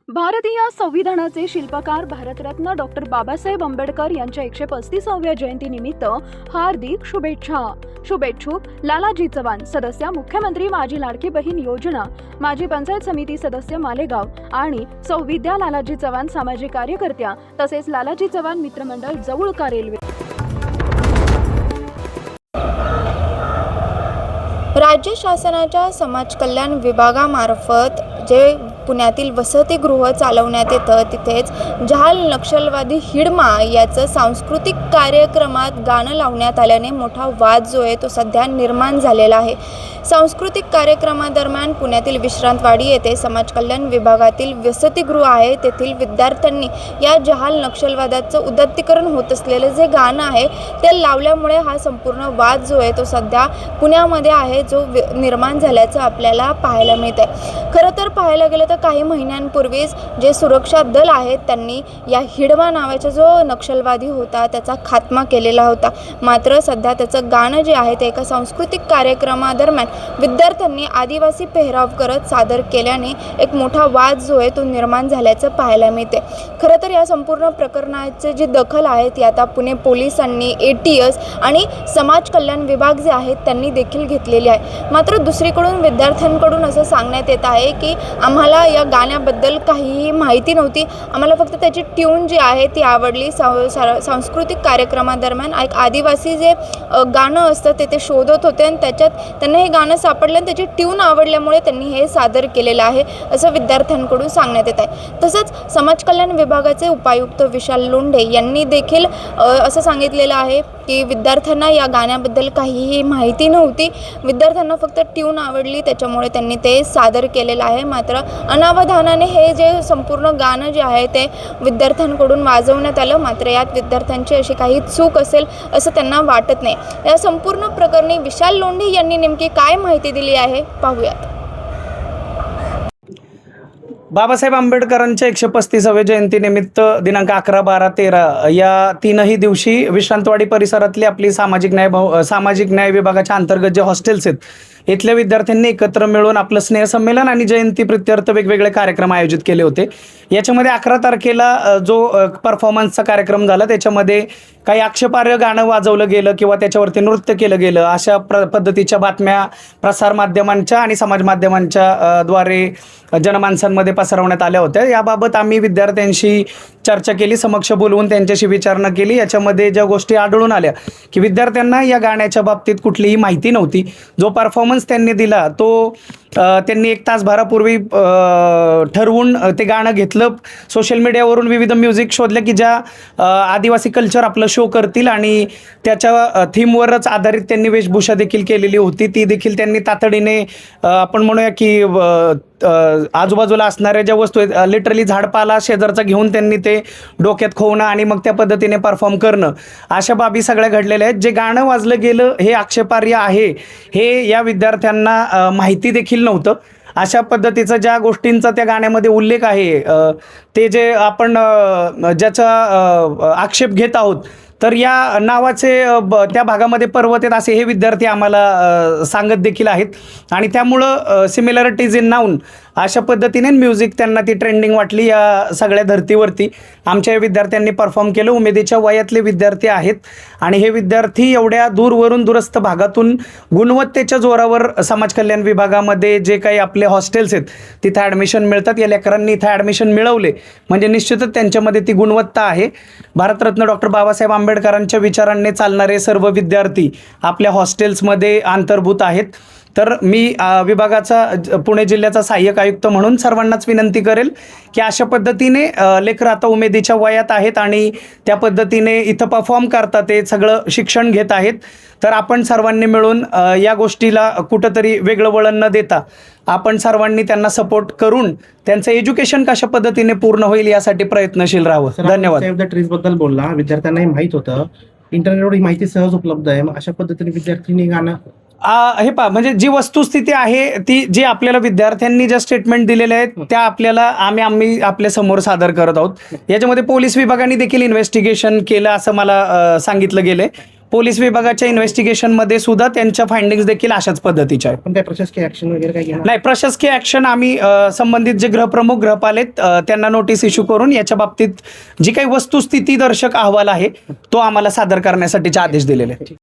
भारतीय संविधानाचे शिल्पकार भारतरत्न डॉक्टर बाबासाहेब आंबेडकर यांच्या 135व्या जयंतीनिमित्त हार्दिक शुभेच्छा. शुभेच्छुक लालाजी चव्हाण, सदस्य मुख्यमंत्री माजी लाडकी बहीण योजना, माजी पंचायत समिती सदस्य मालेगाव आणि सौ विद्या लालाजी चव्हाण सामाजिक कार्यकर्त्या तसेच लालाजी चव्हाण मित्रमंडळ जवळका रेल्वे. राज्य शासनाच्या समाज कल्याण विभागामार्फत जे पुण्यातील वसतिगृह चालवण्यात येतं तिथेच जहाल नक्षलवादी हिडमा याचं सांस्कृतिक कार्यक्रमात गाणं लावण्यात आल्याने मोठा वाद जो आहे तो सध्या निर्माण झालेला आहे. सांस्कृतिक कार्यक्रमादरम्यान पुण्यातील विश्रांतवाडी येथे समाज कल्याण विभागातील वसतिगृह आहे तेथील विद्यार्थ्यांनी या जहाल नक्षलवादाचं उदात्तीकरण होत असलेलं जे गाणं आहे ते लावल्यामुळे हा संपूर्ण वाद जो आहे तो सध्या पुण्यामध्ये आहे जो निर्माण झाल्याचं आपल्याला पाहायला मिळत आहे. खरं तर पाहायला गेलं तर काही महिन्यांपूर्वीच जे सुरक्षा दल आहेत त्यांनी या हिडमा नावाचा जो नक्षलवादी होता त्याचा खात्मा केलेला होता. मात्र सध्या त्याचं गाणं जे आहे ते एका सांस्कृतिक कार्यक्रमादरम्यान विद्यार्थ्यांनी आदिवासी पेहराव करत सादर केल्याने एक मोठा वाद जो आहे तो निर्माण झाल्याचं पाहायला मिळते. खरं तर या संपूर्ण प्रकरणाची जी दखल आहे ती आता पुणे पोलिसांनी ATS आणि समाज कल्याण विभाग जे आहेत त्यांनी देखील घेतलेली आहे. मात्र दुसरीकडून विद्यार्थ्यांकडून असं सांगण्यात येत आहे की आम्हाला या गाण्याबद्दल काहीही माहिती नव्हती, आम्हाला फक्त त्याची ट्यून जी आहे ती आवडली. सांस्कृतिक कार्यक्रमादरम्यान एक आदिवासी जे गाणं असतं ते शोधत होते आणि त्याच्यात त्यांना हे गाणं सापडलं आणि त्याची ट्यून आवडल्यामुळे त्यांनी हे सादर केलेलं आहे असं विद्यार्थ्यांकडून सांगण्यात येत आहे. तसंच समाज कल्याण विभागाचे उपायुक्त विशाल लोंढे यांनी देखील असं सांगितलेलं आहे की विद्यार्थ्यांना या गाण्याबद्दल काहीही माहिती नव्हती, विद्यार्थ्यांना फक्त ट्यून आवडली त्याच्यामुळे त्यांनी ते सादर केलेलं आहे. मात्र अनावधानाने हे जे संपूर्ण गाणं जे आहे ते विद्यार्थ्यांकडून वाजवण्यात आलं. मात्र यात विद्यार्थ्यांची अशी काही चूक असेल असं त्यांना वाटत नाही. या संपूर्ण प्रकरणी विशाल लोंढे यांनी नेमकी काय माहिती दिली आहे पाहूयात. बाबासाहेब आंबेडकरांच्या 135व्या जयंतीनिमित्त दिनांक 11, 12, 13 या तीनही दिवशी विश्रांतवाडी परिसरातली आपली सामाजिक न्याय विभागाच्या अंतर्गत जे हॉस्टेल्स आहेत इथल्या विद्यार्थ्यांनी एकत्र मिळून आपलं स्नेहसंमेलन आणि जयंती प्रित्यर्थ वेगवेगळे कार्यक्रम आयोजित केले होते. याच्यामध्ये 11 तारखेला जो परफॉर्मन्सचा कार्यक्रम झाला त्याच्यामध्ये काही आक्षेपार्ह गाणं वाजवलं गेलं किंवा त्याच्यावरती नृत्य केलं गेलं अशा पद्धतीच्या बातम्या प्रसारमाध्यमांच्या आणि समाज माध्यमांच्या द्वारे जनमानसांमध्ये पसरवण्यात आल्या होत्या. याबाबत आम्ही विद्यार्थ्यांशी चर्चा केली, समक्ष बोलवून त्यांच्याशी विचारणा केली. याच्यामध्ये ज्या गोष्टी आढळून आल्या की विद्यार्थ्यांना या गाण्याच्या बाबतीत कुठलीही माहिती नव्हती. जो परफॉर्मन्स त्यांनी दिला तो त्यांनी 1 तासभरापूर्वी ठरवून ते गाणं घेतलं. सोशल मीडियावरून विविध म्युझिक शोधलं की ज्या आदिवासी कल्चर आपलं शो करतील आणि त्याच्या थीमवरच आधारित त्यांनी वेशभूषा देखील केलेली होती. ती देखील त्यांनी तातडीने आपण म्हणूया की आजूबाजूला असणाऱ्या ज्या वस्तू आहेत लिटरली झाडपाला शेजारचा घेऊन त्यांनी ते डोक्यात खोवणं आणि मग त्या पद्धतीने परफॉर्म करणं अशा बाबी सगळ्या घडलेल्या आहेत. जे गाणं वाजलं गेलं हे आक्षेपार्ह आहे हे या विद्यार्थ्यांना माहिती देखील नव्हतं. अशा पद्धतीचा ज्या गोष्टींचा त्या गाण्यामध्ये उल्लेख आहे ते जे आपण ज्याचा आक्षेप घेत आहोत तर या नावाचे त्या भागामध्ये पर्वत आहेत असे हे विद्यार्थी आम्हाला सांगत देखील आहेत. आणि त्यामुळं सिमिलॅरिटीज इन नाऊन अशा पद्धतीने म्युझिक त्यांना ती ट्रेंडिंग वाटली. या सगळ्या धर्तीवरती आमच्या विद्यार्थ्यांनी परफॉर्म केलं. उमेदीच्या वयातले विद्यार्थी आहेत आणि हे विद्यार्थी एवढ्या दूरवरून दूरस्थ भागातून गुणवत्तेच्या जोरावर समाज कल्याण विभागामध्ये जे काही आपले हॉस्टेल्स आहेत तिथे ॲडमिशन मिळतात. या लेकरांनी इथं ॲडमिशन मिळवले म्हणजे निश्चितच त्यांच्यामध्ये ती गुणवत्ता आहे. भारतरत्न डॉक्टर बाबासाहेब आंबेडकरांच्या विचारांनी चालणारे सर्व विद्यार्थी आपल्या हॉस्टेल्समध्ये अंतर्भूत आहेत. तर मी विभागाचा पुणे जिल्ह्याचा सहाय्यक आयुक्त म्हणून सर्वांनाच विनंती करेल की अशा पद्धतीने लेकरं आता उमेदीच्या वयात आहेत आणि त्या पद्धतीने इथं परफॉर्म करतात, ते सगळं शिक्षण घेत आहेत. तर आपण सर्वांनी मिळून या गोष्टीला कुठंतरी वेगळं वळण न देता आपण सर्वांनी त्यांना सपोर्ट करून त्यांचं एज्युकेशन कशा पद्धतीने पूर्ण होईल यासाठी प्रयत्नशील राहावं. धन्यवाद. सेव्ह द ट्रीज बद्दल बोलला, विद्यार्थ्यांनाही माहित होतं, इंटरनेटवर ही माहिती सहज उपलब्ध आहे. मग अशा पद्धतीने विद्यार्थ्यांनी गाणं हे पहा म्हणजे जी वस्तुस्थिती आहे ती जी आपल्याला विद्यार्थ्यांनी ज्या स्टेटमेंट दिलेल्या आहेत त्या आपल्याला आम्ही आपल्या समोर सादर करत आहोत. याच्यामध्ये पोलीस विभागाने देखील इन्व्हेस्टिगेशन केलं असं मला सांगितलं गेलंय. पोलीस विभागाच्या इन्व्हेस्टिगेशनमध्ये सुद्धा त्यांच्या फाइंडिंग्स देखील अशाच पद्धतीच्या आहेत. पण काय प्रशासकीय ऍक्शन वगैरे काय घेणार नाही, प्रशासकीय ऍक्शन आम्ही संबंधित जे गृहप्रमुख गृहपालित त्यांना नोटीस इश्यू करून याच्या बाबतीत जी काही वस्तुस्थिती दर्शक अहवाल आहे तो आम्हाला सादर करण्यासाठीचे आदेश दिलेले आहेत.